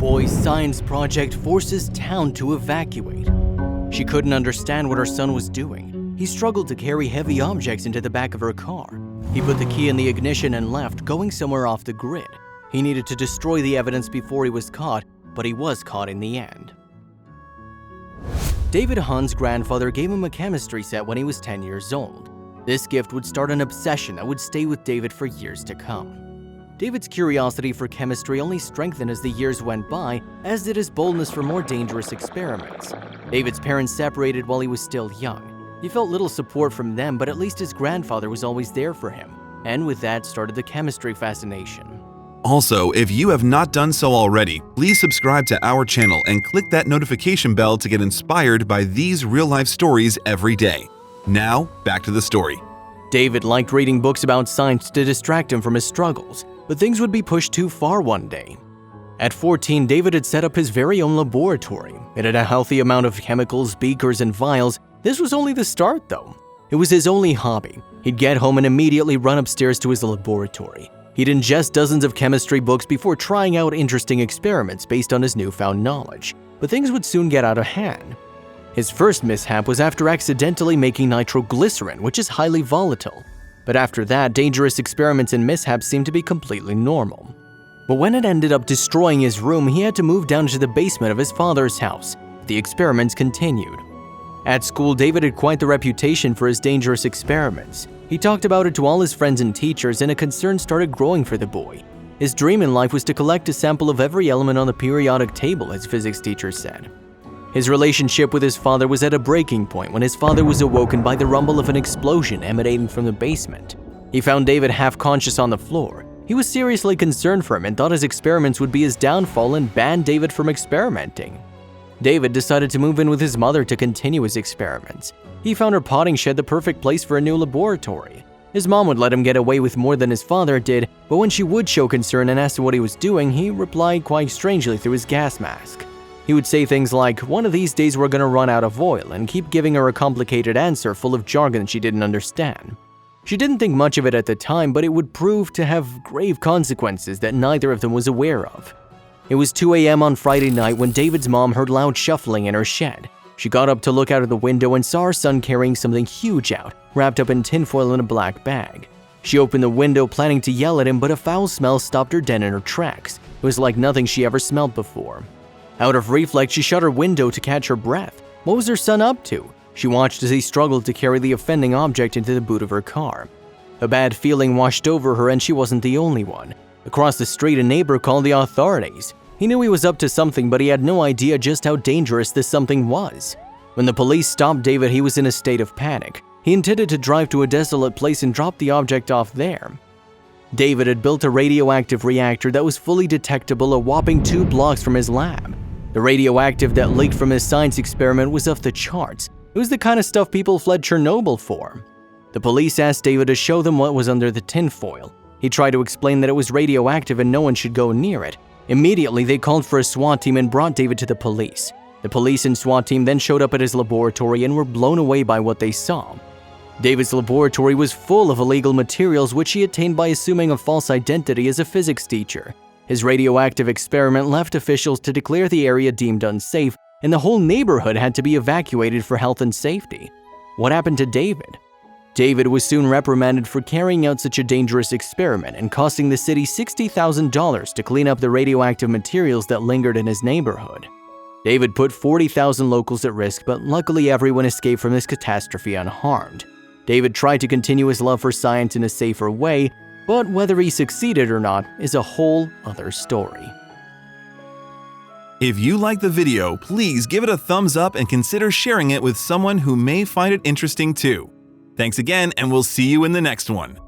boy's science project forces town to evacuate. She couldn't understand what her son was doing. He struggled to carry heavy objects into the back of her car. He put the key in the ignition and left, going somewhere off the grid. He needed to destroy the evidence before he was caught, but he was caught in the end. David Hunn's grandfather gave him a chemistry set when he was 10 years old. This gift would start an obsession that would stay with David for years to come. David's curiosity for chemistry only strengthened as the years went by, as did his boldness for more dangerous experiments. David's parents separated while he was still young. He felt little support from them, but at least his grandfather was always there for him, and with that started the chemistry fascination. Also, if you have not done so already, please subscribe to our channel and click that notification bell to get inspired by these real-life stories every day. Now, back to the story. David liked reading books about science to distract him from his struggles, but things would be pushed too far one day. At 14, David had set up his very own laboratory. It had a healthy amount of chemicals, beakers, and vials. This was only the start, though. It was his only hobby. He'd get home and immediately run upstairs to his laboratory. He'd ingest dozens of chemistry books before trying out interesting experiments based on his newfound knowledge, but things would soon get out of hand. His first mishap was after accidentally making nitroglycerin, which is highly volatile. But after that, dangerous experiments and mishaps seemed to be completely normal. But when it ended up destroying his room, he had to move down to the basement of his father's house. The experiments continued. At school, David had quite the reputation for his dangerous experiments. He talked about it to all his friends and teachers, and a concern started growing for the boy. His dream in life was to collect a sample of every element on the periodic table, his physics teacher said. His relationship with his father was at a breaking point when his father was awoken by the rumble of an explosion emanating from the basement. He found David half-conscious on the floor. He was seriously concerned for him and thought his experiments would be his downfall and banned David from experimenting. David decided to move in with his mother to continue his experiments. He found her potting shed the perfect place for a new laboratory. His mom would let him get away with more than his father did, but when she would show concern and asked what he was doing, he replied quite strangely through his gas mask. He would say things like, "One of these days we're gonna run out of oil," and keep giving her a complicated answer full of jargon she didn't understand. She didn't think much of it at the time, but it would prove to have grave consequences that neither of them was aware of. It was 2 a.m. on Friday night when David's mom heard loud shuffling in her shed. She got up to look out of the window and saw her son carrying something huge out, wrapped up in tinfoil in a black bag. She opened the window planning to yell at him, but a foul smell stopped her dead in her tracks. It was like nothing she ever smelled before. Out of reflex, she shut her window to catch her breath. What was her son up to? She watched as he struggled to carry the offending object into the boot of her car. A bad feeling washed over her, and she wasn't the only one. Across the street, a neighbor called the authorities. He knew he was up to something, but he had no idea just how dangerous this something was. When the police stopped David, he was in a state of panic. He intended to drive to a desolate place and drop the object off there. David had built a radioactive reactor that was fully detectable a whopping 2 blocks from his lab. The radioactive that leaked from his science experiment was off the charts. It was the kind of stuff people fled Chernobyl for. The police asked David to show them what was under the tinfoil. He tried to explain that it was radioactive and no one should go near it. Immediately, they called for a SWAT team and brought David to the police. The police and SWAT team then showed up at his laboratory and were blown away by what they saw. David's laboratory was full of illegal materials which he attained by assuming a false identity as a physics teacher. His radioactive experiment left officials to declare the area deemed unsafe, and the whole neighborhood had to be evacuated for health and safety. What happened to David? David was soon reprimanded for carrying out such a dangerous experiment and costing the city $60,000 to clean up the radioactive materials that lingered in his neighborhood. David put 40,000 locals at risk, but luckily everyone escaped from this catastrophe unharmed. David tried to continue his love for science in a safer way, but whether he succeeded or not is a whole other story. If you like the video, please give it a thumbs up and consider sharing it with someone who may find it interesting too. Thanks again, and we'll see you in the next one.